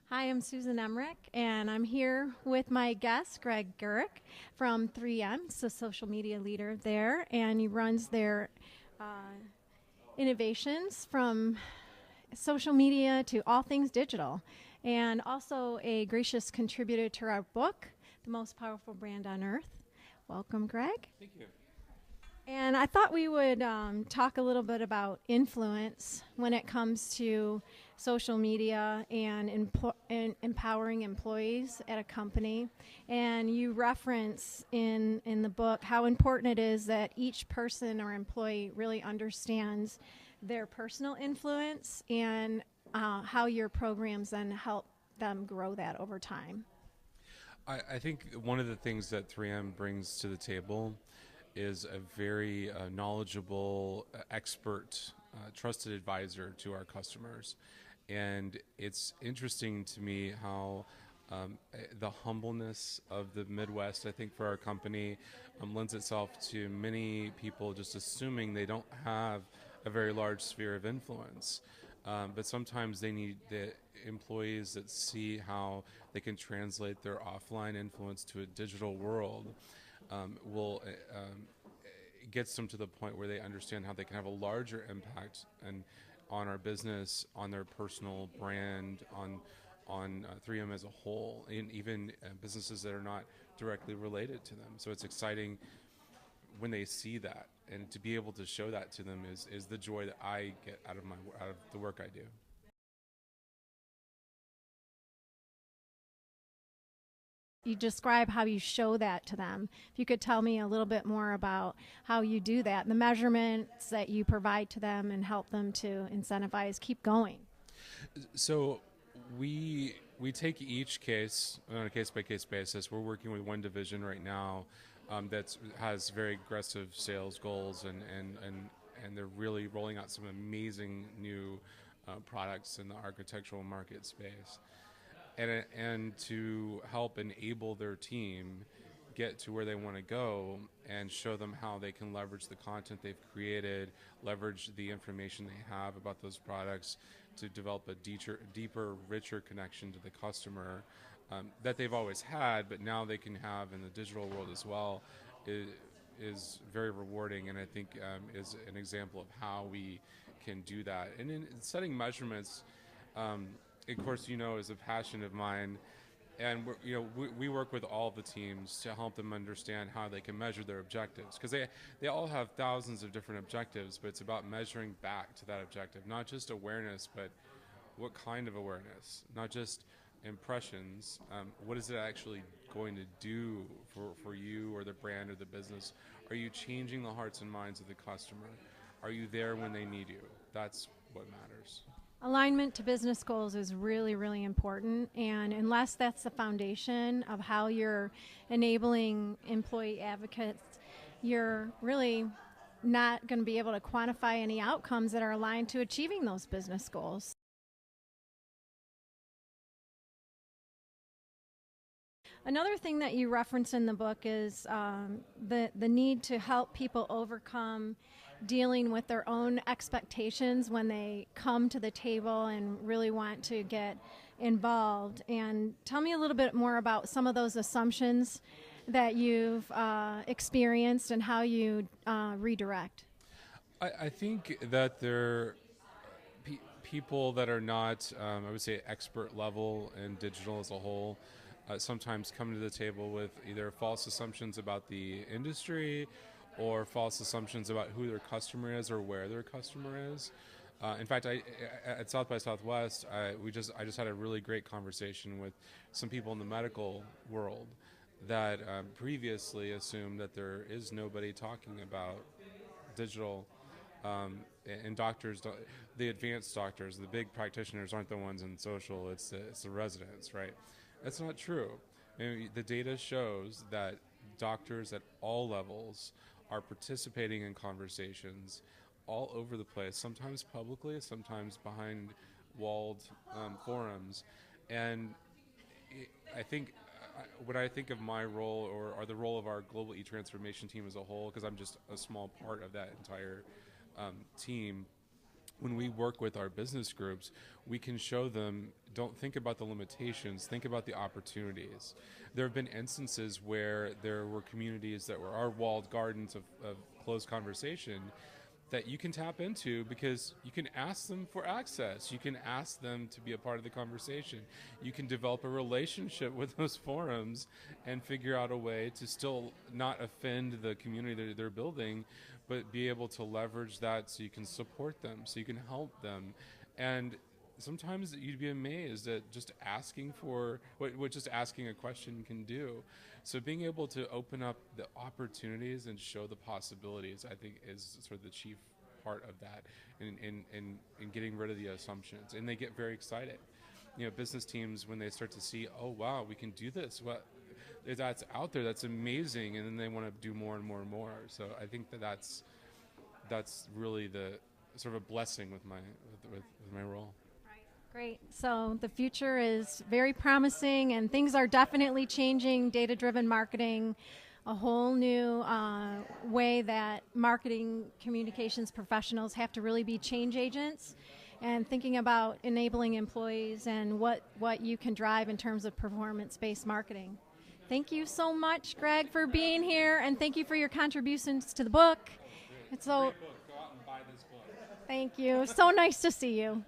Hi, I'm Susan Emerick, and I'm here with my guest, Greg Gerik from 3M, so social media leader there, and he runs their innovations from social media to all things digital, and also a gracious contributor to our book, The Most Powerful Brand on Earth. Welcome, Greg. Thank you. And I thought we would talk a little bit about influence when it comes to social media and empowering employees at a company. And you reference in the book how important it is that each person or employee really understands their personal influence and how your programs then help them grow that over time. I think one of the things that 3M brings to the table is a very knowledgeable, expert, trusted advisor to our customers. And it's interesting to me how the humbleness of the Midwest, I think, for our company lends itself to many people just assuming they don't have a very large sphere of influence. But sometimes they need the employees that see how they can translate their offline influence to a digital world. Will gets them to the point where they understand how they can have a larger impact on our business, on their personal brand, on 3M as a whole, and even businesses that are not directly related to them. So it's exciting when they see that, and to be able to show that to them is the joy that I get out of the work I do. You describe how you show that to them. If you could tell me a little bit more about how you do that, the measurements that you provide to them and help them to incentivize, keep going. So we take each case on a case by case basis. We're working with one division right now that has very aggressive sales goals, and they're really rolling out some amazing new products in the architectural market space. And to help enable their team get to where they want to go and show them how they can leverage the content they've created, leverage the information they have about those products to develop a deeper, richer connection to the customer that they've always had, but now they can have in the digital world as well, is very rewarding, and I think is an example of how we can do that. And in setting measurements, of course, is a passion of mine, and we work with all the teams to help them understand how they can measure their objectives, because they all have thousands of different objectives, but it's about measuring back to that objective, not just awareness, but what kind of awareness, not just impressions. What is it actually going to do for you or the brand or the business? Are you changing the hearts and minds of the customer? Are you there when they need you? That's what matters. Alignment to business goals is really, really important. And unless that's the foundation of how you're enabling employee advocates, you're really not going to be able to quantify any outcomes that are aligned to achieving those business goals. Another thing that you reference in the book is the need to help people overcome dealing with their own expectations when they come to the table and really want to get involved. And tell me a little bit more about some of those assumptions that you've experienced and how you redirect. I think that there are people that are not, I would say, expert level in digital as a whole, sometimes come to the table with either false assumptions about the industry or false assumptions about who their customer is or where their customer is. In fact, at South by Southwest, I just had a really great conversation with some people in the medical world that previously assumed that there is nobody talking about digital, and doctors, the advanced doctors, the big practitioners aren't the ones in social, it's the residents, right? That's not true. The data shows that doctors at all levels are participating in conversations all over the place, sometimes publicly, sometimes behind walled forums. And I think when I think of my role or the role of our global e-transformation team as a whole, because I'm just a small part of that entire team, when we work with our business groups, we can show them, don't think about the limitations, think about the opportunities. There have been instances where there were communities that were our walled gardens of closed conversation that you can tap into because you can ask them for access. You can ask them to be a part of the conversation. You can develop a relationship with those forums and figure out a way to still not offend the community that they're building, but be able to leverage that so you can support them, so you can help them. And sometimes you'd be amazed at just asking for what just asking a question can do. So being able to open up the opportunities and show the possibilities, I think, is sort of the chief part of that, in getting rid of the assumptions. And they get very excited. Business teams, when they start to see, oh wow, we can do this. That's out there. That's amazing, and then they want to do more and more and more. So I think that's really the sort of a blessing with my role. Great. So the future is very promising, and things are definitely changing. Data-driven marketing, a whole new way that marketing communications professionals have to really be change agents, and thinking about enabling employees and what you can drive in terms of performance-based marketing. Thank you so much, Greg, for being here, and thank you for your contributions to the book. It's a great book. Go out and buy this book. Thank you. So nice to see you.